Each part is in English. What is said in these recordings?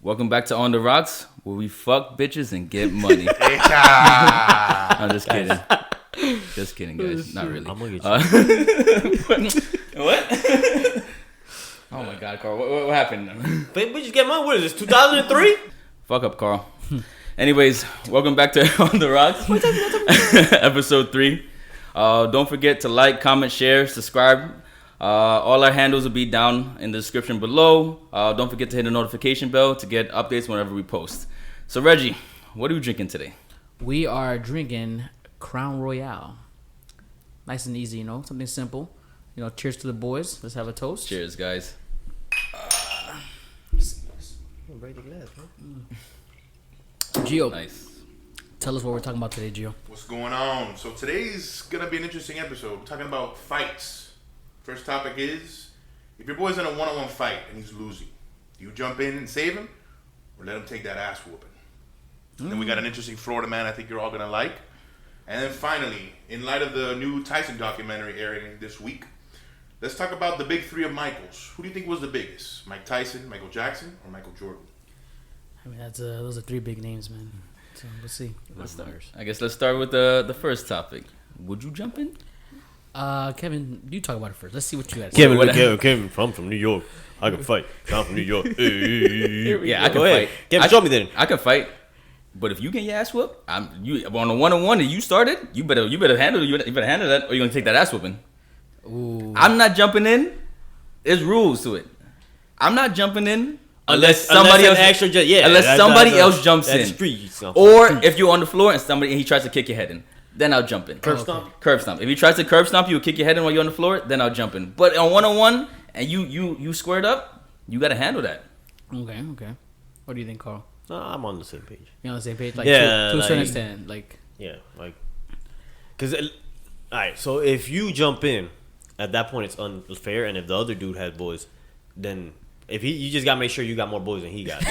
Welcome back to On the Rocks, where we fuck bitches and get money. I'm just kidding. Just kidding, guys. Not really. I'm gonna get you. What? Oh my God, Carl. What happened? Bitches get money. What is this? 2003? Fuck up, Carl. Anyways, welcome back to On the Rocks, episode 3. Don't forget to like, comment, share, subscribe. All our handles will be down in the description below. Don't forget to hit the notification bell to get updates whenever we post. So, Reggie, what are we drinking today? We are drinking Crown Royale. Nice and easy, something simple. Cheers to the boys. Let's have a toast. Cheers, guys. Break the glass, man. Gio, Nice. tell us what we're talking about today, Gio. What's going on? So today's gonna be an interesting episode. We're talking about fights. First topic is, if your boy's in a one-on-one fight and he's losing, do you jump in and save him, or let him take that ass whooping? Then we got an interesting Florida man I think you're all gonna like. And then finally, in light of the new Tyson documentary airing this week, let's talk about the big three of Michaels. Who do you think was the biggest? Mike Tyson, Michael Jackson, or Michael Jordan? I mean, those are three big names, man. So we'll see. Let's start with the first topic. Would you jump in? Kevin, you talk about it first. Let's see what you got. Kevin, I'm from New York. I can fight. I'm from New York. Yeah, I can Go ahead. fight. Kevin, show me then. I can fight. But if you get your ass whooped, you on a one-on-one and you started, you better handle that, or you're gonna take that ass whooping. Ooh. I'm not jumping in. There's rules to it. I'm not jumping in unless somebody else jumps in. Or if you're on the floor and he tries to kick your head in, then I'll jump in. Curb stomp. Curb stomp. If he tries to curb stomp you, kick your head in while you're on the floor, then I'll jump in. But on one-on-one and you squared up, you gotta handle that. Okay. What do you think, Carl? No, I'm on the same page. You on the same page? Like, Yeah, to a certain like- extent. Like, Yeah, because, all right, so if you jump in, at that point it's unfair, and if the other dude has boys, then you just gotta make sure you got more boys than he got.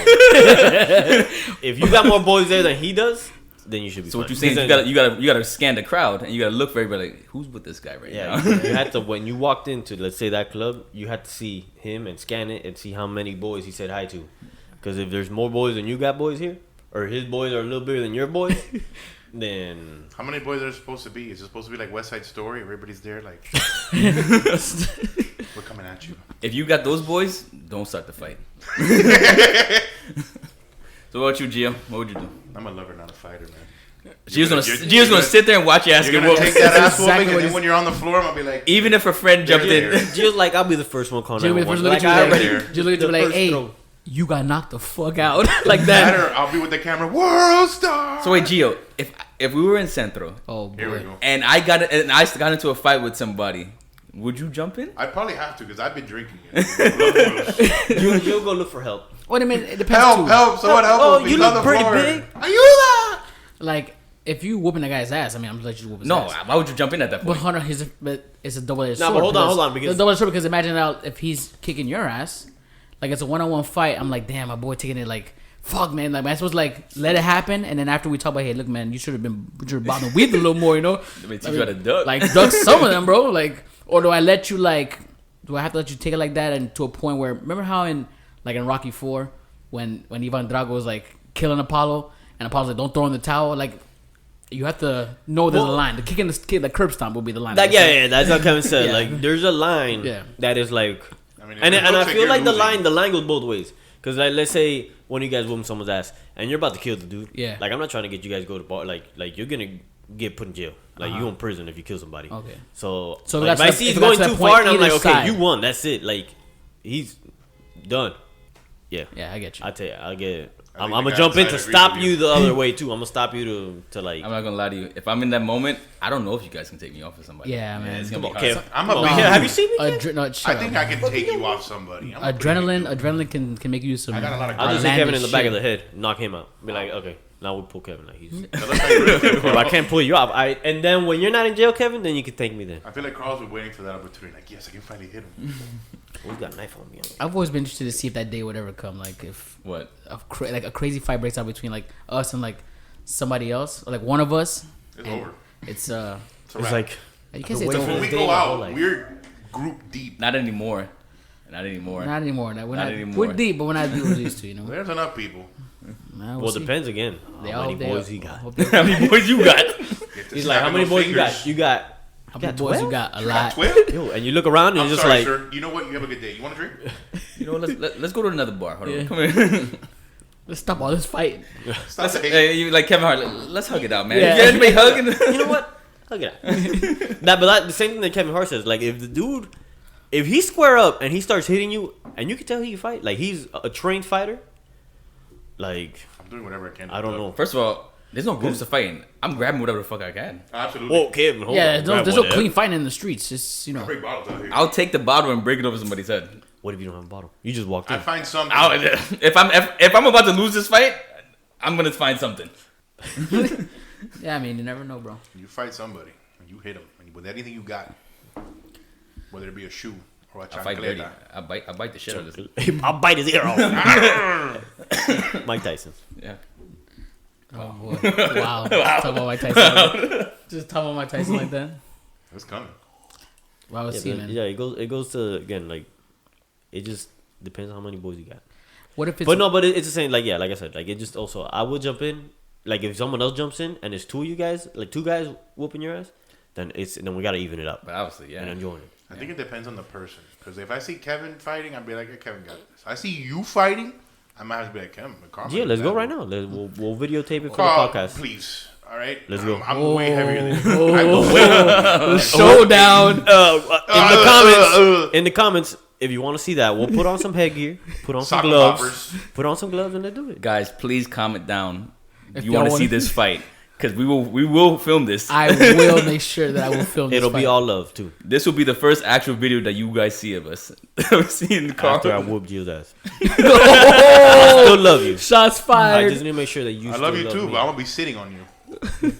If you got more boys there than he does, then you should be. So what fine. you're saying is you gotta scan the crowd and you gotta look for everybody like, who's with this guy right Yeah, now? you had to, when you walked into, let's say, that club, you had to see him and scan it and see how many boys he said hi to. Because if there's more boys than you got boys here, or his boys are a little bigger than your boys, then... How many boys are there supposed to be? Is it supposed to be like West Side Story? Everybody's there like, we're coming at you. If you got those boys, don't start the fight. So what about you, Gio? What would you do? I'm a lover, not a fighter, man. Gio's gonna sit there and watch your ass You're get gonna whooped. take that ass Exactly whooping, what and then he's- when you're on the floor, I'm gonna be like, Even if a friend jumped in. just like, I'll be the first one calling Jimmy, 911. first look Like, I at you already... like, just look at you the like, first hey, throw. you got knocked the fuck out like that. better, I'll be with the camera, world star. So wait, Gio, if we were in Centro Oh boy. Here we go. and I got into a fight with somebody, would you jump in? I'd probably have to because I've been drinking it. You'll go look for help. What do you mean? It depends too. help! Someone help! Oh, him. you He's look on the pretty floor. big. Are you that? Like, if you whooping a guy's ass, I mean, I'm gonna let you whoop his No, ass. why would you jump in at that But point? Hunter, it's a double-edged Nah, sword. but hold on, because- it's a double-edged sword because imagine now if he's kicking your ass, like it's a one-on-one fight. I'm like, damn, my boy taking it like, fuck, man. Like, am I supposed to like let it happen? And then after we talk about, hey, look, man, you should have bought the weed a little more, They teach you how to duck. Like duck some of them, bro. Like, or do I let you like? Do I have to let you take it like that and to a point where remember how in Rocky IV when Ivan Drago was like killing Apollo and Apollo's like, don't throw in the towel, like. You have to know there's a line. The kick in the curb stomp will be the line. Like, yeah, that's what Kevin said. Yeah. Like, there's a line Yeah. that is like, I mean, and it I looks like feel you're like losing. the line goes both ways. Because like, let's say one of you guys whooping someone's ass, and you're about to kill the dude. Yeah. Like, I'm not trying to get you guys to go to bar. Like you're gonna get put in jail. Like you in prison if you kill somebody. Okay. So So like, if I that's- see if he's it got going to that too point, far, and I'm like, either okay, side. you won. That's it. Like, he's done. Yeah. Yeah, I get you. I tell you, I'll get. I I'm think gonna the jump in guy to agrees stop with you you. the other way too. I'm gonna stop you to like. I'm not gonna lie to you. If I'm in that moment, I don't know if you guys can take me off of somebody. Yeah, man. It's gonna be Okay, hard. I'm a no, big- have you seen me? I think I can take you off somebody. I'm a pretty big dude. Adrenaline can make you do some. I got a lot of I'll just hit outlandish Kevin in the back shit. of the head, knock him out. Be like, okay, now we pull Kevin. Like he's. Now, let's not get real. If I can't pull you off, and then when you're not in jail, Kevin, then you can thank me. Then I feel like Carl's been waiting for that opportunity. Like, yes, I can finally hit him. we got a knife on me. I've always been interested to see if that day would ever come. Like if What? like a crazy fight breaks out between like us and like somebody else, or like one of us. It's and over. It's It's a It's wrap. like you can't say wait it's for when over. we day, go bro, out, like- we're group deep. Not anymore. Not anymore. Not anymore. Not anymore. We're deep, but we're not deep with these two. You know. There's enough people. Man, Well, see. depends again. They How all- many they boys all- he got? hope they- How many boys you got? Get to He's like, how snapping many those boys you got? fingers. You got. How many got boys 12? you got? A You got lot. 12? Yo, and you look around and I'm you're just sorry, like, sir. You know what? You have a good day. You want a drink? You know, let's go to another bar. Hold Yeah. on, come here. Let's stop all this fighting. Stop the hate. Hey, you like Kevin Hart? Let's hug it out, man. Yeah. Yeah. Anybody hugging? you know what? Look at that. But the same thing that Kevin Hart says. Like, if the dude, if he square up and he starts hitting you, and you can tell he can fight, like he's a trained fighter. Like, I'm doing whatever I can. I don't know. First of all, there's no rules to fighting. I'm grabbing whatever the fuck I can. Absolutely. Whoa, Kevin, hold Yeah, on. there's Grab no one, clean fighting in the streets. Just I break bottles out here. I'll take the bottle and break it over somebody's head. What if you don't have a bottle? You just walked in. I find something. If I'm about to lose this fight, I'm gonna find something. Yeah, I mean, you never know, bro. You fight somebody and you hit them with anything you got, whether it be a shoe or a I fight dirty. chancleta. I bite the shit out of this. I'll bite his ear off. Mike Tyson. Yeah. Oh boy! Wow. Talk about Mike Tyson. Just talk about Mike Tyson like that. It's coming. Wow, Yeah, see, but man. yeah, it goes to again like, it just depends on how many boys you got. What if it's? But no, but it's the same. Like yeah, like I said, like it just also I will jump in. Like if someone else jumps in and it's two of you guys, like two guys whooping your ass, then we gotta even it up But obviously, yeah. and enjoy it. I think it depends on the person. Because if I see Kevin fighting, I'd be like, hey, Kevin got this. I see you fighting, I might have to be like, Kevin, calm Yeah, down. let's go right now. We'll videotape it for Carl, the podcast. please. All right? Let's go. I'm way heavier than you. Oh. I'm way Showdown. In the comments, if you want to see that, we'll put on some headgear, put on some Soccer gloves, poppers. put on some gloves, and let's do it. Guys, please comment down if you y'all want to see wanna- this fight, because we will film this. I will make sure that I will film. This It'll fight. be all love too. This will be the first actual video that you guys see of us. Seeing Carl. After I whooped you ass, I still love you. Shots I fired. just need to make sure that you. I love you still too, me. but I'm going to be sitting on you. The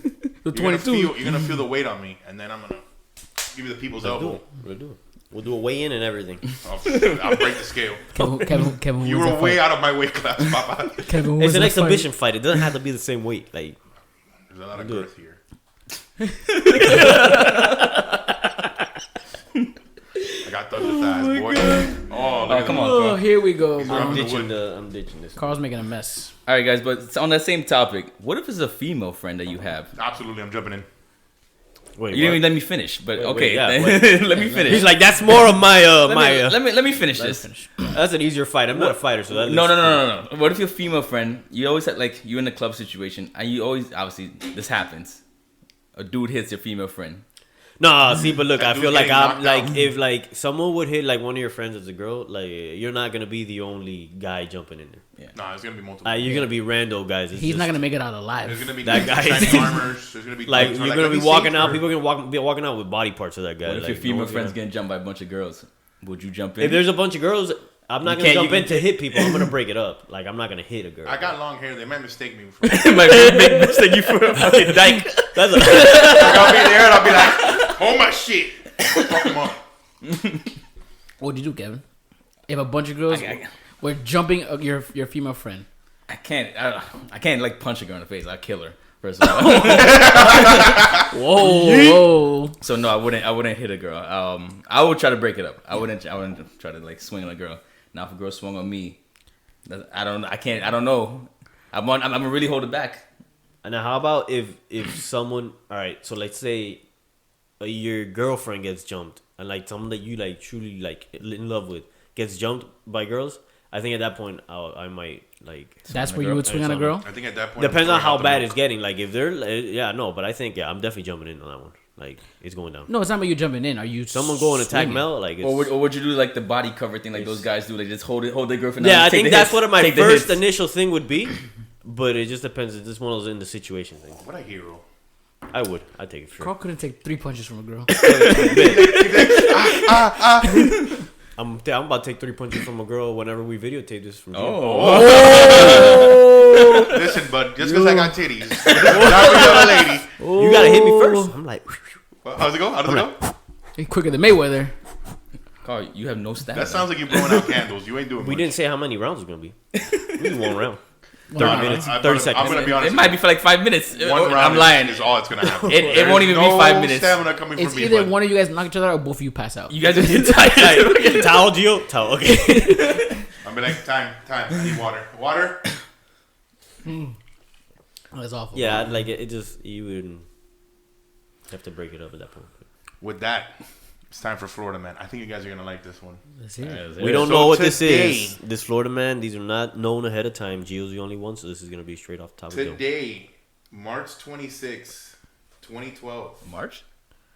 You're gonna 22. You're going to feel the weight on me, and then I'm going to give you the people's We'll do elbow. it. We'll do it. We'll do a weigh in and everything. I'll break the scale. Kevin You wins were that way fight. out of my weight class, Papa. Kevin It's wins an that fight. exhibition fight. It doesn't have to be the same weight. Like There's a lot of Do girth here. I got thunder thighs, boy. Oh, look at come them. on. Oh, here we go, These bro. are I'm the ditching wood. I'm ditching this. Carl's making a mess. All right, guys, but on that same topic, what if it's a female friend that you have? Absolutely, I'm jumping in. Wait, You didn't what? even let me finish, but Wait, okay, yeah, wait. let me finish. He's like, that's more of my let me finish Let this. us finish. That's an easier fight. I'm not a fighter, so that No. What if your female friend? You always have like you're in a club situation, and you always obviously this happens. A dude hits your female friend. No, see, but look, That I dude feel like getting I'm knocked like out. if like someone would hit like one of your friends as a girl, like you're not gonna be the only guy jumping in there. Nah, it's gonna be multiple. You're gonna be rando guys. It's He's just- not gonna make it out There's alive. gonna be That that guy- shiny armors. There's gonna be like dudes you're who are gonna let be me walking see. out. People are gonna be walking out with body parts of that guy. What if like, your female no one's friend's gonna- getting jumped by a bunch of girls? Would you jump in? If there's a bunch of girls, I'm not You gonna can't- jump you in to hit people. I'm gonna break it up. Like I'm not gonna hit a girl. I got long hair. They might mistake me for. my big mistake you for a fucking dyke. That's a, I'll be there and I'll be like, hold my shit. Fuck him up. What would you do, Kevin? If a bunch of girls were jumping your female friend, I can't like punch a girl in the face. I'll kill her first of all. whoa. So no, I wouldn't hit a girl. I would try to break it up. I wouldn't try to like swing on a girl. Now if a girl swung on me, I don't know. I'm gonna really hold it back. now how about if someone? All right, so let's say your girlfriend gets jumped, and like someone that you like truly like in love with gets jumped by girls. I think at that point I might like. That's on a where you girl? would swing on a girl? I think at that point. Depends I'm on how throwing out bad the it's getting. Like if they're but I think I'm definitely jumping in on that one. Like it's going down. No, it's not about you jumping in. Are you Someone go and attack swinging? Mel like it's, Or would you do like the body cover thing like those guys do? Like just hold their girlfriend. yeah, down, I take think the that's hits, what my take the first hits. initial thing would be, but it just depends. It's just one of those in the situation things. What a hero. I'd take it for sure. Carl couldn't take 3 punches from a girl. I'm about to take 3 punches from a girl whenever we videotape this from. Oh, Listen, bud, just because I got titties, not for the lady. You gotta hit me first. I'm like, Well, how's it go? How does it go? He's quicker than Mayweather. Carl, you have no stamina. That sounds like you're blowing out candles. You ain't doing we much. didn't say how many rounds it's gonna be. We did one round. 30 minutes. 30 seconds. I'm gonna be honest. It might be for like 5 minutes. One round I'm lying. is all it's gonna happen. It won't even be 5 minutes. Stamina coming It's from me, either but one of you guys knock each other out or both of you pass out. You guys are tired. Towel, Gio? Towel, okay. I'm be like, time. I need water. That's awful. Yeah, like it just, you would have to break it up at that point. With that, it's time for Florida Man. I think you guys are gonna like this one. Let's hear it. We don't So know what this today- is. This Florida Man, these are not known ahead of time. Gio's the only one, so this is going to be straight off the top of the dome. Today, March 26, 2012. March?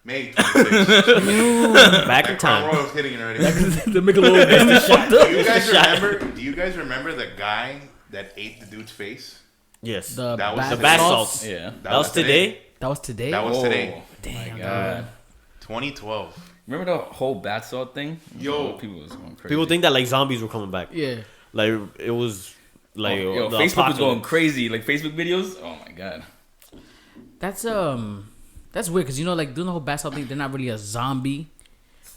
May 26th. Back in Crown time. Royal's hitting it already. The Michelob. Do you guys remember the guy that ate the dude's face? Yes. The That was bath the bath salts. salts. Yeah. That was today. That was today. That was today. Damn, My God. 2012. Remember the whole bath salt thing? Yo. People was going crazy. People think that like zombies were coming back. Yeah. Like it was like Yo, the Facebook was going apocalypse. crazy. Like Facebook videos. Oh my God. That's weird because like doing the whole bath salt thing, they're not really a zombie,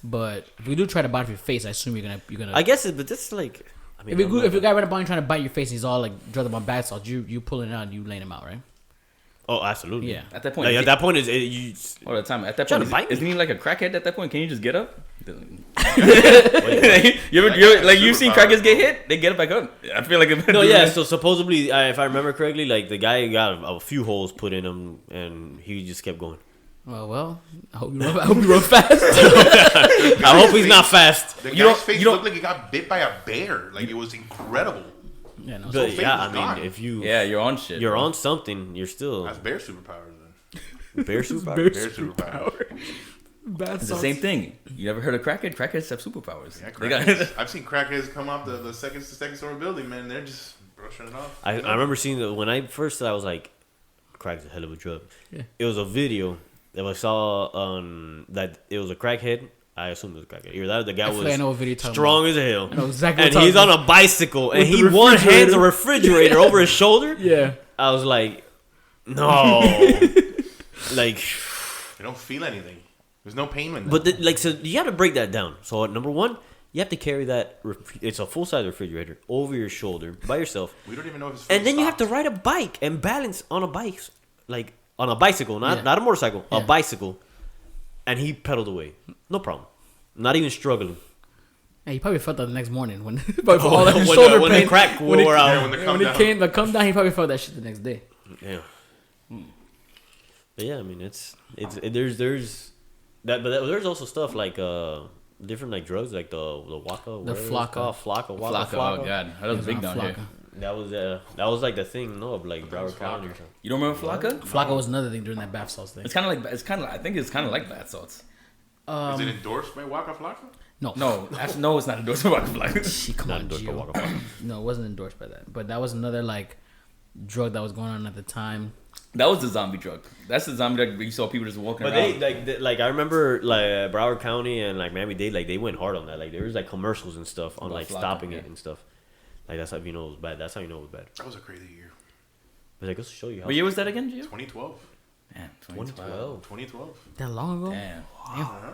but if we do try to bite your face, I assume you're gonna. I guess it, but this like. I mean, if a guy right up on you trying to bite your face, and he's all like drugged up on bath salt, you pulling it out and you laying him out, right? Oh, absolutely. Yeah. At that point, Like, at that point, is you? all the time. At that Trying point, to bite me. isn't he like a crackhead? At that point, can you just get up? Wait, you ever, That you ever guy like has you've seen superpowers, crackheads get bro. hit? They get up back up. I feel like if no, yeah. So supposedly, if I remember correctly, like the guy got a few holes put in him, and he just kept going. Well, I hope you run fast. I hope he's not fast. The You guy's don't- face you don't- looked like he got bit by a bear. Like it was incredible. Yeah, no. But face yeah, was I gone. mean, if you yeah, you're on shit. you're bro. on something, you're still That's bear superpowers. bear superpower. Bear superpowers. Bath It's the same thing. You ever heard of crackhead? Crackheads have superpowers. Yeah, They got- crackheads. I've seen crackheads come up the second story building, man. They're just brushing it off. I remember seeing that when I first I was like, crack's a hell of a drug. Yeah. It was a video that I saw on that it was a crackhead. I assume it was a crackhead. Either that or the guy I feel like I know what was video you're talking strong as hell. I know exactly And what he's you're on talking a bicycle and With he the one hands a refrigerator. refrigerator over his shoulder. Yeah. I was like, no. Like, You don't feel anything. There's no pain in that. but like, so you have to break that down. So number one, you have to carry that. It's a full size refrigerator over your shoulder by yourself, we don't even know if it's. and then you have to ride a bike and balance on a bike, like on a bicycle, not Yeah. not a motorcycle, Yeah. a bicycle. And he pedaled away, no problem, not even struggling. Hey, he probably felt that the next morning when all that when shoulder when pain. the crack when it- wore out. Yeah, when the when come it down. came, the come down, he probably felt that shit the next day. Yeah. But yeah, I mean, there's that, but there's also stuff like different like drugs like the waka, The whatever it's Flocka. called, Flocka, waka, Flocka. Oh God, that was It's big not down here. Flocka. That was like the thing, no, of like Broward was County or Flocka. something. You don't remember Flocka? Flocka was another thing during that bath salts thing. It's kind of like I think it's kind of like bath salts. Is it endorsed by Waka Flocka? No, No, actually, no, it's not endorsed by Waka Flocka. She, come Not on, endorsed by Gio. Waka Flocka. No, it wasn't endorsed by that. But that was another like drug that was going on at the time. That was the zombie drug. That's the zombie drug where you saw people just walking But around. like I remember like Broward County and like Miami Dade, like they went hard on that. Like there was like commercials and stuff on About like Flocka, stopping yeah. it and stuff. Like that's how you know it was bad. That's how you know it was bad. That was a crazy year. But like, let's show you how. What year was that again, Gio? 2012. Man, 2012. 2012. That long ago? Damn. I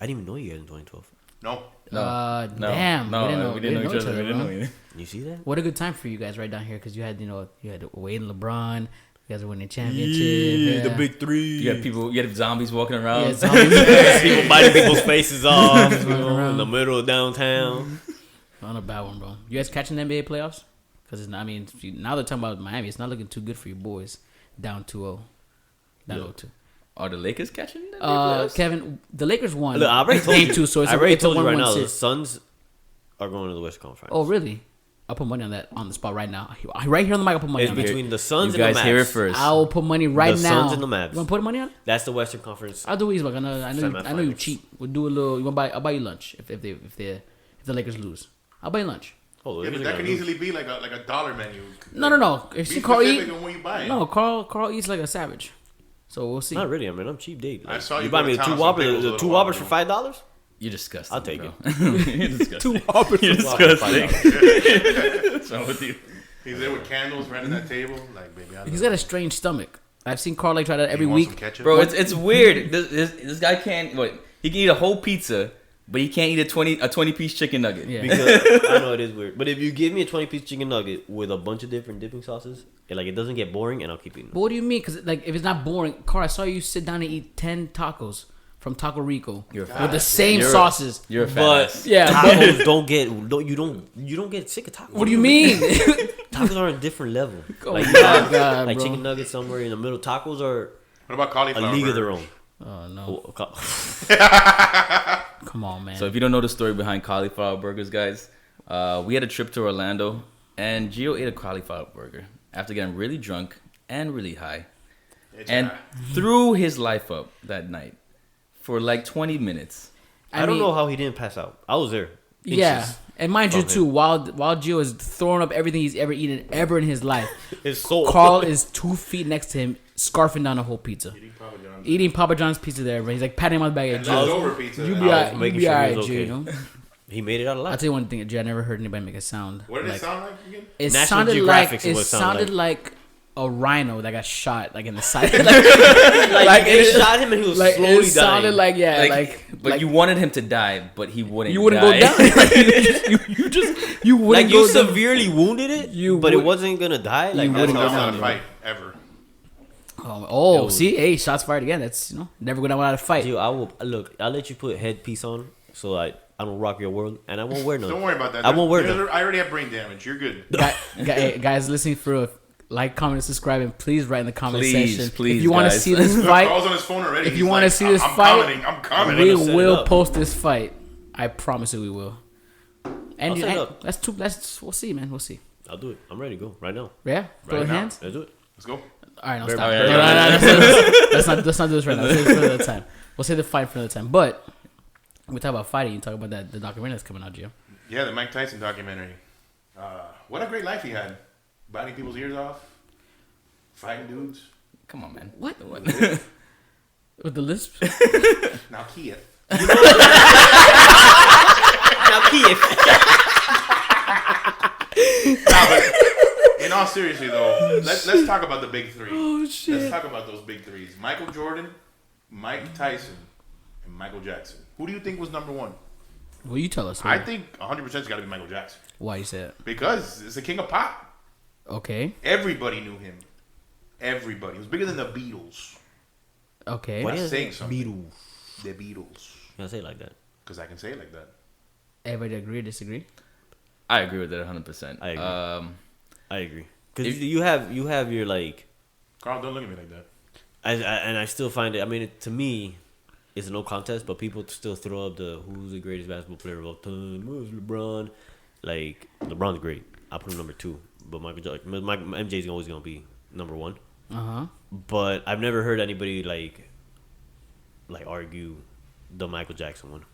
didn't even know you guys in 2012. No. No. Damn. No, we didn't know each other. We didn't bro. know anything. You see that? What a good time for you guys right down here because you had Wade and LeBron. You guys were winning championship. Yeah, the yeah. big three. You had people, you had zombies walking around. Yeah, zombies People biting people's faces off Just running around. in the middle of downtown. on a bad one, bro. You guys catching the NBA playoffs? Because I mean, now they're talking about Miami. It's not looking too good for you boys. Down 2-0. Down 0-2. Are the Lakers catching the playoffs? Kevin, the Lakers won. Look, I already told Game you. 2, so it's I already it's told a you right 1-1 now. The series. Suns are going to the West Conference. Oh, really? I'll put money on that on the spot right now. Right here on the mic, I'll put money It's on it. between the Suns You and guys the Mavs. hear it first. I will put money right The now. Suns and the Mavs. You want to put money on it? That's the Western Conference. I'll do easy. Like I know you Semifinals. cheat. We'll do a little. I'll buy you lunch if the Lakers lose. I'll buy you lunch. Oh, Yeah, but that could easily be like a dollar menu. No. If Be see Carl eat, specific on what you buy. no, Carl eats like a savage. So we'll see. Not really. I mean, I'm cheap date. I saw you you buy go me to the town two on some whoppers. pickles a The little two while whoppers for ago. $5. You're disgusting. I'll take bro. it. You're disgusting. Whoppers. You're disgusting. What's wrong with you? He's there with candles right at that table. Like, baby, I He's love got a strange stomach. I've seen Carl like try that every you want week. some ketchup? Bro, it's weird. This guy can't. What? He can eat a whole pizza, but he can't eat a 20 piece chicken nugget. Yeah. Because I know it is weird, but if you give me a 20-piece chicken nugget with a bunch of different dipping sauces, it doesn't get boring, and I'll keep eating. But what do you mean? Because like, if it's not boring, Carl, I saw you sit down and eat 10 tacos from Taco Rico with the same sauces. You're a fat But ass. Yeah, tacos you don't get sick of tacos. What do you mean? Tacos are on a different level. Oh Like, my you have, God, like bro. chicken nuggets somewhere in the middle. Tacos are What about cauliflower a league of their burgers? own. Oh no! Oh, ca- Come on, man. So if you don't know the story behind cauliflower burgers, guys, we had a trip to Orlando, and Gio ate a cauliflower burger after getting really drunk and really high, and threw his life up that night for like 20 minutes. I don't know how he didn't pass out. I was there. Yeah, Inches and mind you from too, him. while Gio is throwing up everything he's ever eaten ever in his life, His soul. Carl is 2 feet next to him, scarfing down a whole pizza, Eating Papa John's. eating Papa John's pizza there. But he's like patting him on the back. And Gio, leftover pizza. you I be was alright. You making be sure he alright, was Gio. okay. You know? He made it out I'll alive. tell you one thing, Gio. I never heard anybody make a sound. What did like, it sound like again? It National sounded Geographic like is what it sounded like a rhino that got shot like in the side. Like they it- shot him and he was like slowly it sounded dying. like But you wanted him to die, but he wouldn't. you wouldn't go die. down. Like, you wouldn't Like go you down. severely wounded it, You but it would- wasn't gonna die. Like You That's wouldn't not go down, a yo. fight ever. Oh, see, hey, shots fired again. That's never go down without a fight. Dude, I'll let you put headpiece on so I don't rock your world, and I won't wear none. Don't worry about that. I won't wear There's- none. I already have brain damage. You're good. Guys, listening through, like, comment, and subscribe, and please write in the comment Please, section please, if you want to guys. see this Look, fight. Carl's on his phone already. If He's you want to like, see this I'm fight, commenting. I'm commenting. we gonna set it will up. post this fight. I promise you, we will. And I'll set it up. we'll see, man. We'll see. I'll do it. I'm ready to go right now. Yeah, throw Right the now. hands. Let's do it. Let's go. All right, no, Very stop. much. No, let's not do this right now. Let's save it for another time. We'll save the fight for another time. But we talk about fighting. You talk about the documentary that's coming out, Gio. Yeah, the Mike Tyson documentary. What a great life he had. Biting people's ears off. Fighting dudes. Come on, man. What? With the lisp? Now Kiev. Now, Kiev. Nah, but in all seriously though, let's talk about the big three. Oh, shit. Let's talk about those big threes: Michael Jordan, Mike Tyson, and Michael Jackson. Who do you think was number one? Well, you tell us. I think 100% it's got to be Michael Jackson Why you say it? because it's the king of pop. Okay. Everybody knew him. Everybody. He was bigger than the Beatles. Okay. What? Why Saying is something. Beatles? The Beatles. You gotta say it like that. Because I can say it like that. Everybody agree or disagree? I agree with that 100%. I agree. I agree. Because If- you have your like, Carl, don't look at me like that. and I still find it. I mean, to me, it's a no contest, but people still throw up the who's the greatest basketball player of all time. Who's LeBron? Like LeBron's great. I put him number 2, but MJ's always gonna be number 1. Uh-huh. But I've never heard anybody like argue the Michael Jackson one.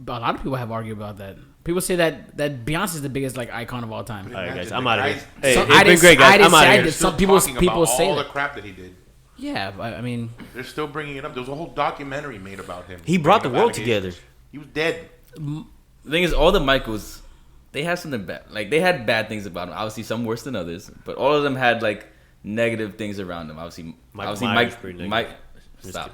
But a lot of people have argued about that. People say that Beyonce is the biggest like icon of all time. All right, guys, Imagine I'm the out of here. guys- Hey, So it's I been didn't- great, I guys. didn't I'm out say of I here. did. Still Some people talking say all that. the crap that he did. Yeah, but I mean, They're still bringing it up. There was a whole documentary made about him. He brought the Bringing up world allegations. together. He was dead. The thing is, all the Michaels, they had something bad. Like, they had bad things about them. Obviously, some worse than others. But all of them had, like, negative things around them. Obviously, Michael Myers Mike, pretty negative. Mike, stop.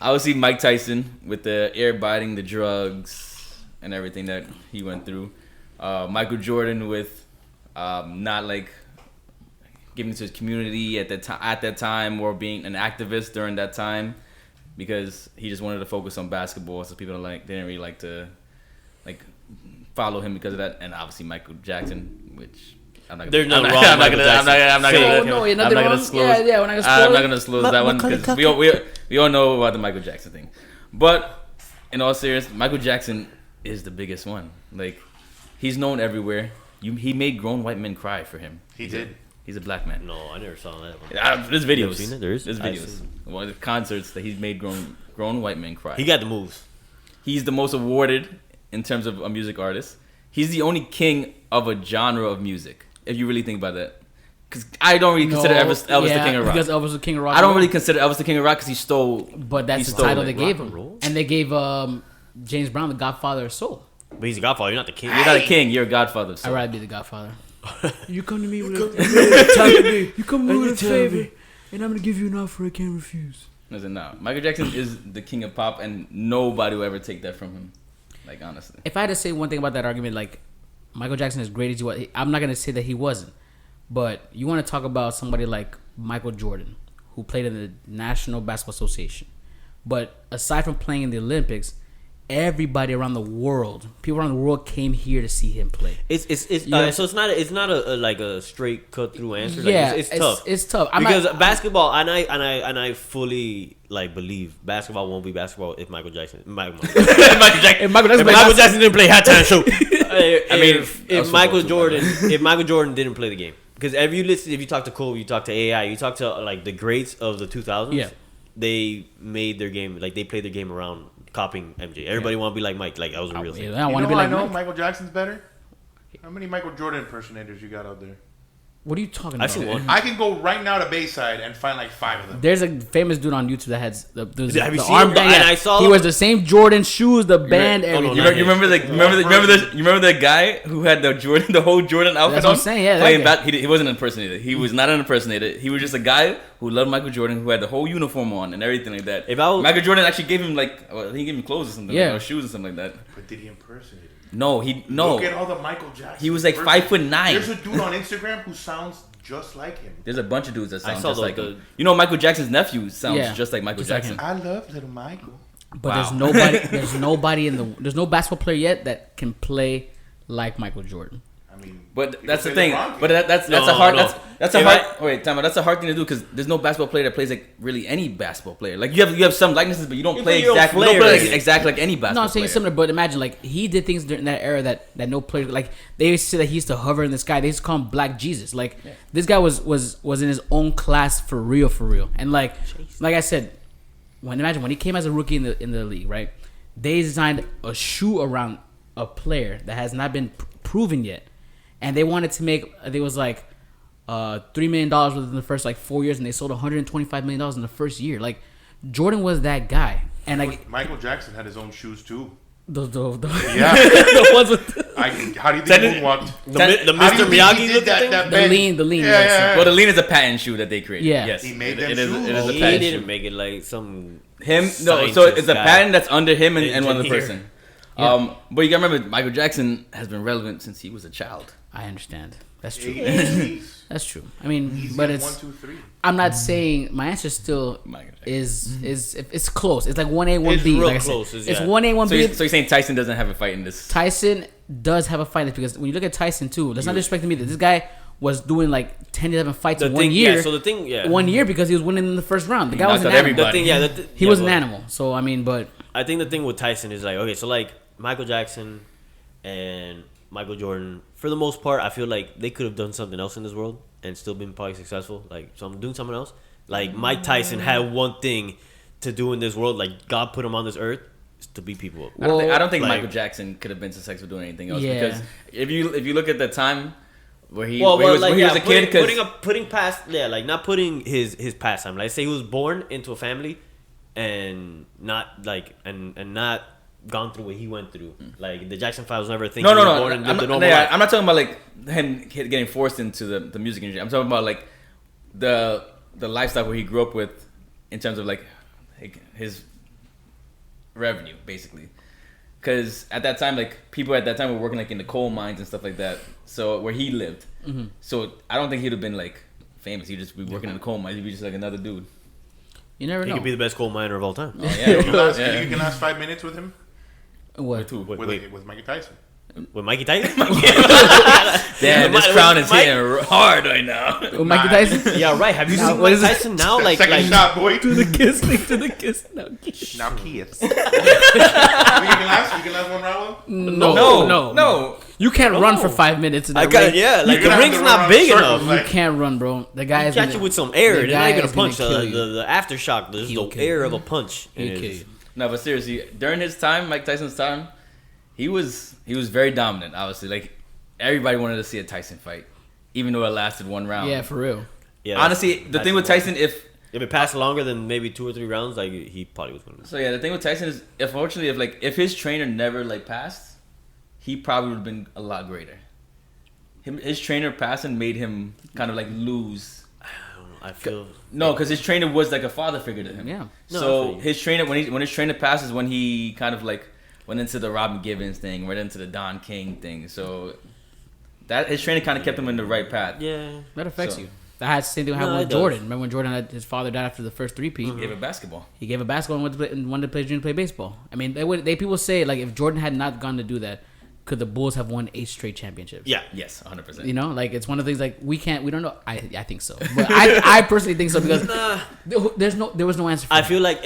Obviously, Mike Tyson with the air biting, the drugs, and everything that he went through. Michael Jordan with not, like, giving to his community at that time, or being an activist during that time, because he just wanted to focus on basketball. So people didn't really like to follow him because of that. And obviously Michael Jackson, which I'm not. There's nothing I'm wrong not with gonna. Michael I'm not Jackson. gonna. Oh, no, you're I'm nothing not gonna wrong? disclose. Yeah, we're not gonna I'm spoil not it. gonna disclose that one because we all know about the Michael Jackson thing. But in all seriousness, Michael Jackson is the biggest one. Like, he's known everywhere. He made grown white men cry for him. He did. He's a black man. No, I never saw that one. There's You videos. ever seen it? There is? There's I've videos. seen One of the concerts that he's made grown white men cry. He got the moves. He's the most awarded in terms of a music artist. He's the only king of a genre of music, if you really think about that. Because I don't really consider Elvis the king of rock. Because Elvis was the king of rock. I don't really consider Elvis the king of rock because he stole. But that's he the stole title it. they gave Rock and him, roll? and they gave James Brown the Godfather of Soul. But he's a godfather. You're not the king. You're not a king. You're a godfather. I'd So. rather be the Godfather. You come to me with a favor, and I'm gonna give you an offer I can't refuse. Listen, no. Michael Jackson is the king of pop, and nobody will ever take that from him. Like, honestly. If I had to say one thing about that argument, like, Michael Jackson, as great as he was, I'm not going to say that he wasn't. But you want to talk about somebody like Michael Jordan, who played in the National Basketball Association. But aside from playing in the Olympics, everybody around the world, people around the world came here to see him play. So it's not a straight cut through answer. Yeah, like, it's tough. It's tough Because basketball, and I fully like believe basketball won't be basketball if Michael Jackson didn't play halftime show. If Michael Jordan didn't play the game, because if you talk to Kobe, you talk to AI, you talk to like the greats of the 2000s, yeah. They made their game, like they played their game around copying MJ. Everybody want to be like Mike, like that was a real thing. I want to be like Mike. Michael Jackson's better. How many Michael Jordan impersonators you got out there? What are you talking about? I've seen one. I can go right now to Bayside and find like 5 of them. There's a famous dude on YouTube that has the Have you seen arm him? band. And I saw he him. wears the same Jordan shoes, the band, everything. You remember the guy who had the whole Jordan outfit That's on? what I'm saying, yeah, that Playing guy. back, he wasn't an impersonator. He was not an impersonator. He was just a guy who loved Michael Jordan, who had the whole uniform on and everything like that. Michael Jordan actually gave him he gave him clothes or something, or shoes or something like that. But did he impersonate him? No. Look at all the Michael Jackson. He was like 5'9". There's a dude on Instagram who sounds just like him. There's a bunch of dudes that sound saw just the- like the- him. You know, Michael Jackson's nephew sounds Yeah, just like Michael just like Jackson. him. I love little Michael. But Wow. there's no basketball player yet that can play like Michael Jordan. I mean, But you that's can the say thing. LeBron But can. that's No, a hard. no. That's a If hard. Wait, time out. That's a hard thing to do because there's no basketball player that plays like really any basketball player. Like you have some likenesses, but you don't You play play your own exactly. You don't flair. play like, exactly like any basketball. No, I'm saying player. similar, but imagine like he did things during that era that no player like. They used to say that he used to hover in the sky. They used to call him Black Jesus. Like this guy was in his own class for real, and like I said, imagine when he came as a rookie in the league, right? They designed a shoe around a player that has not been proven yet, and they wanted to make. It was like $3 million within the first like 4 years, and they sold $125 million in the first year. Like Jordan was that guy, and like Michael Jackson had his own shoes too. the Yeah. the ones with How do you think he walked? the How do Mr. you think Miyagi he did looking that? thing? That the bend? lean. Yeah, yes. yeah. Well, the lean is a patent shoe that they created. Yeah. Yes, He made it them is. shoes? It is a He patent didn't shoe. make it like some Him no, so scientist it's a guy. patent that's under him and one other Engineer. person. Yeah. But you gotta remember, Michael Jackson has been relevant since he was a child. I understand. That's true. He's That's true. I mean, easy but at it's. 1, 2, 3. I'm not saying my answer still Michael Jackson. is it's close. It's like 1A, 1B. It's real like I close, said. yeah. It's 1A, 1B. So you're saying Tyson doesn't have a fight in this? Tyson does have a fight because when you look at Tyson too, let's not disrespect him either. This guy was doing like 10 to 11 fights in 1 year. Yeah, so the thing, yeah. 1 year because he was winning in the first round. The guy was knocked an out animal. everybody. He was an animal. So I mean, but I think the thing with Tyson is like, okay, so like Michael Jackson and Michael Jordan, for the most part, I feel like they could have done something else in this world and still been probably successful. Like, so I'm doing something else. Like Mike Tyson had one thing to do in this world. Like God put him on this earth is to beat people up. I don't think like- Michael Jackson could have been successful doing anything else Yeah. because if you look at the time where he was a kid, putting past, like not putting his pastime. Like say he was born into a family and not like and not gone through what he went through. Like the Jackson 5 was never a thing. No. He was born and lived a normal life. I'm not talking about like him getting forced into the music industry. I'm talking about like the lifestyle where he grew up with in terms of like his revenue, basically. Because at that time, like people at that time were working like in the coal mines and stuff like that. So where he lived, so I don't think he'd have been like famous. He'd just be working in the coal mines. He'd be just like another dude. you never He know. could be the best coal miner of all time. Oh, yeah. You can last 5 minutes with him? What? Who? With Mike Tyson. With Mikey Tyson? Damn, this Mike- crown is Mike- hitting hard right now. With Mikey Tyson? Yeah, right. Have you Now, seen what Mike is it? Tyson now? Like, Second shot, boy. To the kiss. No. Now kiss. You can last 1 round with him? No. You can't run for 5 minutes. In I that got ring. yeah. Like You're the gonna ring's have to not run big around enough. circles, You can't run, bro. The guy is Catch gonna- you with some air. the It's not guy even a is gonna punch. kill you. The aftershock. There's He'll the kill air you. of a punch. He'll And kill it's- you. No, but seriously, during his time, Mike Tyson's time, he was very dominant. Obviously, like everybody wanted to see a Tyson fight, even though it lasted 1 round. Yeah, for real. Yeah, Honestly, the thing with Tyson, if it passed longer than maybe 2 or 3 rounds, like he probably was going to. so, yeah, the thing with Tyson is, unfortunately, if his trainer never like passed, he probably would have been a lot greater. His trainer passing made him kind of like lose. I feel No, because his trainer was like a father figure to him. Yeah. So his trainer, when his trainer passes, when he kind of like went into the Robin Givens thing, went into the Don King thing. So that his trainer kind of kept him in the right path. yeah. That affects So- you. That had the same thing No, happened with it does. Jordan. Remember when Jordan had his father died after the first three-peat? He gave it basketball. He gave a basketball and wanted to play junior play baseball. I mean, people say like if Jordan had not gone to do that, could the Bulls have won 8 straight championships? Yeah. Yes, 100%. You know, like it's one of the things like we don't know. I think so, but I personally think so because there was no answer. For I that. feel like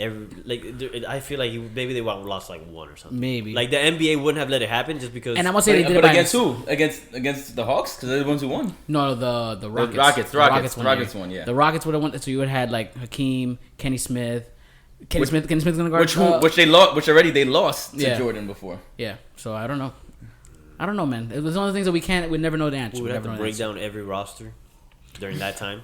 I feel like maybe they lost like one or something. Maybe. Like the NBA wouldn't have let it happen just because. And I'm gonna say they did it But by against who? Against the Hawks? Because they're the ones who won. No, the Rockets. The Rockets Rockets won, yeah. The Rockets would have won. So you would have had like Hakeem, Kenny Smith. Kenny Smith's gonna guard. Which they lost. Which already they lost to Yeah. Jordan before. Yeah. So I don't know. I don't know, man. It was one of the things that we never know the answer. we would We have never to know the break answer. down every roster during that time.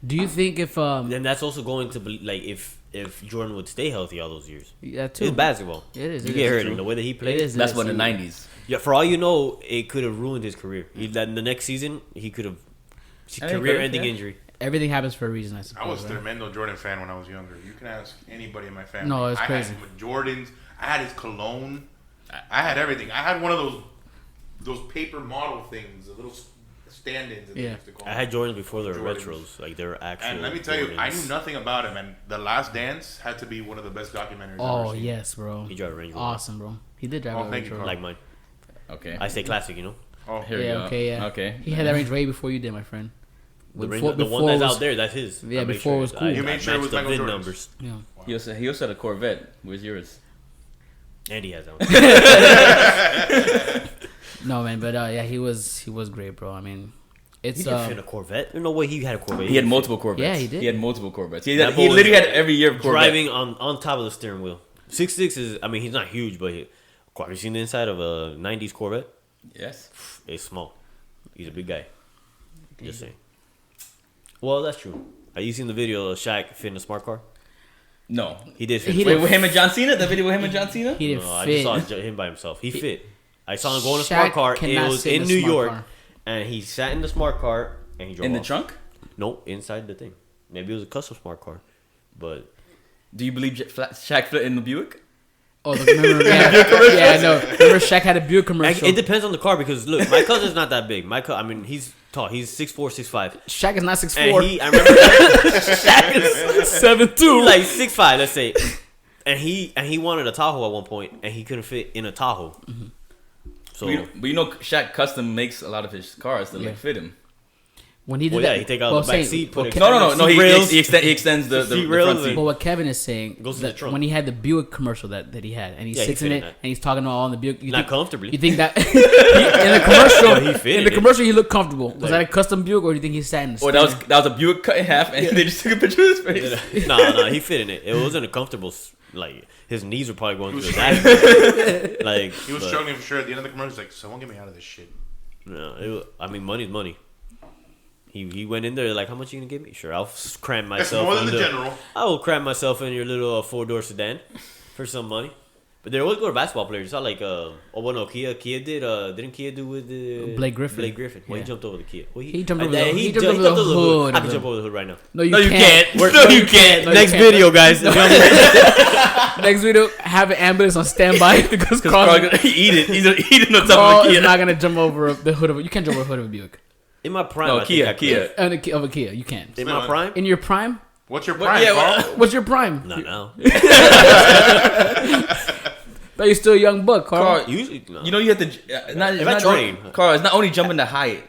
Do you think if Then that's also going to be like if Jordan would stay healthy all those years. yeah too It's basketball. It is, You it get is hurt true. in the way that he It plays. is. That's what in the 90s. Yeah, for all you know, it could have ruined his career. That in the next season, he could have I think career-ending yeah. injury. everything happens for a reason. I suppose. I was a right? tremendo Jordan fan when I was younger. You can ask anybody in my family. No, it's I crazy. had Jordans. I had his cologne. I had everything. I had one of those paper model things, the little stand-ins. Yeah. I had Jordans before the Jordans. retros, like they were actual. And let me tell you, I Jordans. knew nothing about him. And The Last Dance had to be one of the best documentaries I've Oh ever seen. yes, bro. He drove a Range Rover. Awesome, bro. He did drive Oh, a thank Range you, Rover. Carl. Like mine. Okay. I say classic, you know. Oh, Here we Yeah. go. Okay. Yeah. Okay. He had that range way before you did, my friend. The, Before- the one before that's was- out there, that's his. Yeah, I make before it was I- cool. I You made sure it matched was the Michael VIN Jordan's. numbers. Yeah. He also had a Corvette. Where's yours? And he has that one. No man, but yeah, he was great, bro. I mean, He it's didn't fit a Corvette. There's no way he had a Corvette. He had multiple Corvettes. Yeah, he did. He had multiple Corvettes. He That literally boy had every year of Corvette. driving on top of the steering wheel. 6'6" is. I mean, he's not huge, but have you seen the inside of a '90s Corvette? Yes. It's small. He's a big guy. Just saying. Well, that's true. Have you seen the video of Shaq fitting a smart car? No. He did fit. He Wait, did- with him and John Cena? The video with him and John Cena? he didn't No, I fit. just saw him by himself. He fit. I saw him go in a Shaq smart car. It cannot was sit in in a New smart York, car. and he sat in the smart car and he drove In the off. trunk? No, inside the thing. Maybe it was a custom smart car, but Do you believe Shaq fit in the Buick? Oh, remember? Yeah, no. Remember, Shaq had a Buick commercial. it depends on the car because look, my cousin's not that big. I mean, he's tall. He's 6'4", 6'5". Shaq is not 6'4". And I remember Shaq is 7'2". like 6'5", let's say. And he wanted a Tahoe at one point, and he couldn't fit in a Tahoe. So But you know Shaq custom makes a lot of his cars to Yeah. like fit him. When he did well, that, yeah, he take out well, the back saying- seat, put well, it. No. Seat He rails. extends the Seat front rails seat. But what Kevin is saying Goes to that the trunk. when he had the Buick commercial that he had, and he Yeah, he sits in fit it in that. and he's talking all in the Buick, you Not think, comfortably. You think that in the commercial, He fit in in the it. commercial, he looked comfortable. Was Like- that a custom Buick, or do you think he sat in? The Or that standard? was a Buick cut in half, and they just took a picture of his face. No, he fit in it. It wasn't a comfortable. Like his knees were probably going through his ass. Like he was but, struggling for sure. At the end of the commercial, he's like, "Someone get me out of this shit." No, I mean, money's money. He went in there like, how much you gonna give me? Sure, I'll cram myself. more than in the general. I will cram myself in your little 4-door sedan for some money. But they always go to basketball players. It's not like Kia did. Didn't Kia do with the Blake Griffin. Well, Yeah. he jumped over the Kia. Well, He jumped over the- he he jumped over the hood I of can the- jump over the hood right now. No, you No, you can't. can't. No, you can't. No, you Next can't. video, guys. Next video, have an ambulance on standby because Because Carl, Carl gonna eat it. He's gonna eat it on Carl top of the is Kia. not gonna jump over the hood of. You can't jump over the hood of a Buick. In my prime, No, I think I Kia. could. And of a Kia, you can't. In my prime, In your prime, What's your What- prime, yeah, Carl? what's your prime? not now. But you're still a young buck, Carl. Carl, Usually, no. you know you have to. It's If I not train. Carl, it's not only jumping the height.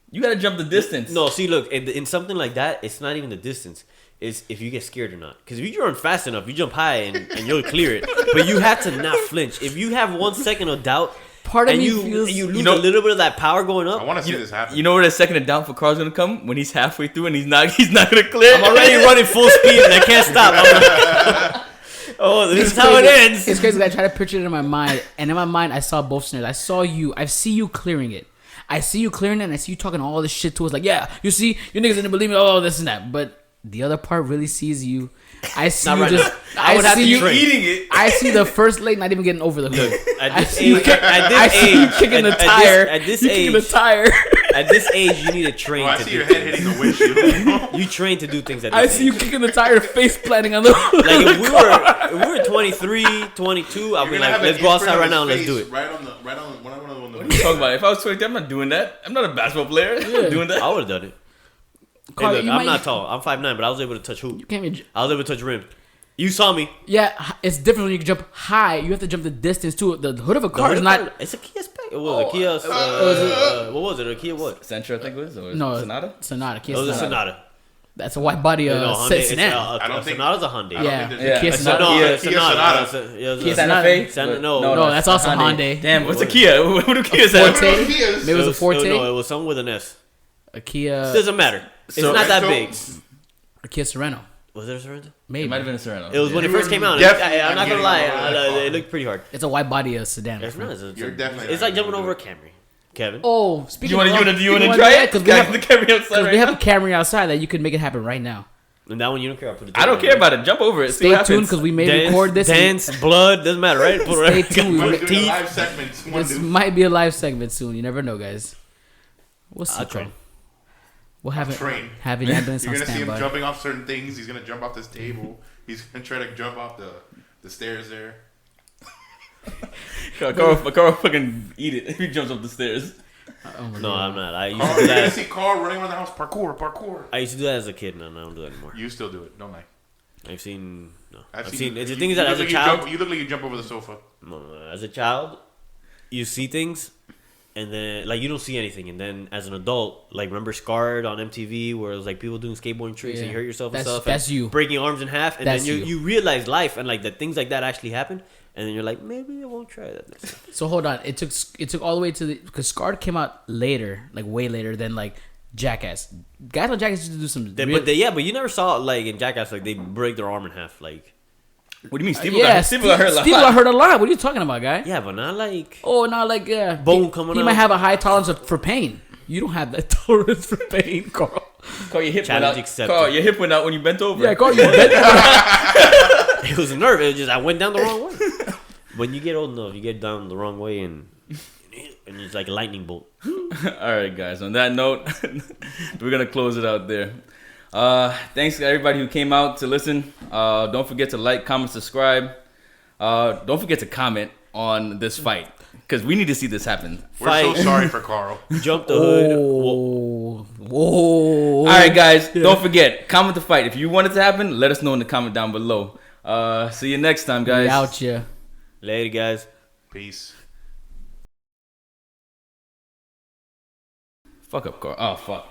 You gotta jump the distance. No, see, look, in something like that, it's not even the distance. It's if you get scared or not. Because if you run fast enough, you jump high and you'll clear it. But you have to not flinch. If you have 1 second of doubt, Part of and me you feels lose know- a little bit of that power going I up, want to see this happen. You know where the second of doubt for Carl's gonna come? When he's halfway through and he's not gonna clear. I'm already running full speed and I can't stop. I'm like, oh, this is how it ends. It's crazy. I try to picture it in my mind, and in my mind, I saw both scenarios. I see you clearing it. I see you clearing it, and I see you talking all this shit to us, like, yeah, you see, you niggas didn't believe me, oh, this and that. But the other part really sees you. I see Not you right just. now. I would have see to you train. eating it. I see the first leg not even getting over the hood. At I this see you age, kick- at this I see you age, kicking the at tire. At this You kicking the age, tire. At this age, you need to train. I to see do your head things. hitting the windshield. You train to do things at this I age. see you kicking the tire, face planting on the. Like if we were 23, 22, I'll be like, let's go outside right now and let's do it. Right on one of the. What are you talking about? If I was 22, I'm not doing that. I'm not a basketball player. I'm not doing that. I would have done it. Carl, Hey, look, you I'm might- not tall. I'm 5'9", but I was able to touch hoop. You can't even. I was able to touch rim. You saw me. Yeah, it's different when you can jump high. You have to jump the distance too. The hood of a car is not. It's a Kia spec. It was a Kia. What was it? A Kia what? Sentra, I think it was. Or No, Sonata? Sonata. It Kia was a Sonata. Sonata. That's a white body No, Hyundai. sedan. I don't think- Sonata's a Hyundai. I don't Yeah, think the there's- Kia No, Sonata. Kia Sonata. Kia Santa Sonata. Fe? No, that's also Hyundai. Damn, what's a Kia? What do Kias have? Forte. What are Kias? Maybe it was a Forte. No, it was something with an S. A Kia. It doesn't matter. It's So- not that so- big. A Kia Sorento. Was there a Sorento? Maybe. It might have been a Sereno. It was when it You first were came out. definitely I'm not gonna not lie. getting over that car. It looked pretty hard. It's a wide body sedan. It's not. You're definitely It's not like jumping gonna over a do Camry. Kevin. Oh, speaking You want of to try it? Because we have the Camry outside because right we have now. a Camry outside that you can make it happen right now. And that one you don't care. I'll put it I don't care about it. Jump over it. See Stay what tuned happens. because we may Dance, record this. and Dance, blood, doesn't matter, right? Put Stay it tuned. We're We- doing a teeth. live segment. One This dude. might be a live segment soon. You never know, guys. We'll see. I'll train. We'll have it. Train. Have an ambulance You're on gonna see him standby. jumping off certain things. He's gonna jump off this table. He's gonna try to jump off the stairs there. Carl fucking eat it if he jumps up the stairs. Oh my No, God. I'm not. I used Carl, to do you're gonna that. see Carl running around the house. Parkour. I used to do that as a kid. No, I don't do that anymore. You still do it. Don't lie. I've seen. No, I've seen. you- The thing is that you as a look like child, you look like you jump over the sofa. no, as a child, you see things, and then like you don't see anything, and then as an adult, like remember Scarred on MTV, where it was like people doing skateboarding tricks and you Yeah. hurt yourself That's- and stuff. that's and you. breaking arms in half, and That's then you. you realize life and like that things like that actually happen, and then you're like maybe I won't try that. Next time. So hold on. It took all the way to the because Scarred came out later, like way later than like Jackass. Guys on Jackass used to do some. But you never saw like in Jackass like they break their arm in half, like What do you mean? Steve yeah, Steve got hurt a lot. Steve got hurt a lot. What are you talking about, guy? yeah, but not like Oh, not like Bone coming He might out. have a high tolerance for pain. You don't have that tolerance for pain, Carl. Carl, your hip went Challenge out. accepted. Carl, your hip went out when you bent over. Yeah, Carl, you bent. it was a nerve. It was just I went down the wrong way. When you get old enough, you get down the wrong way and it's like a lightning bolt. All right, guys. On that note, we're gonna close it out there. Thanks to everybody who came out to listen. Don't forget to like, comment, subscribe. Don't forget to comment on this fight because we need to see this happen. We're so Fight. sorry for Carl. Jump the hood. Oh, whoa! All right, guys. Don't forget, comment the fight. If you want it to happen, let us know in the comment down below. See you next time, guys. We out here. Later, guys. Peace. Fuck up, Carl. Oh, fuck.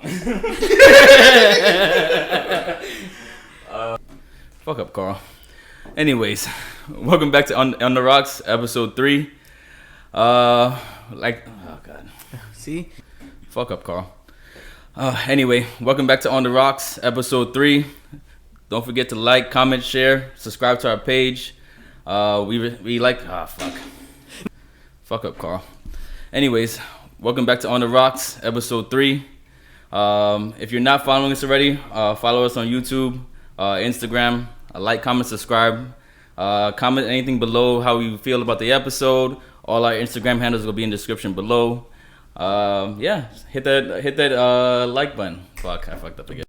Fuck up, Carl. Anyways, welcome back to On the Rocks, episode 3. Oh god. See? Fuck up, Carl. Anyway, welcome back to On the Rocks, episode 3. Don't forget to like, comment, share, subscribe to our page. We like. Fuck. Fuck up, Carl. Anyways, welcome back to On the Rocks, episode 3. If you're not following us already, follow us on YouTube, Instagram. Like, comment, subscribe. Comment anything below how you feel about the episode. All our Instagram handles will be in the description below. Yeah, hit that like button. Fuck, I fucked up again.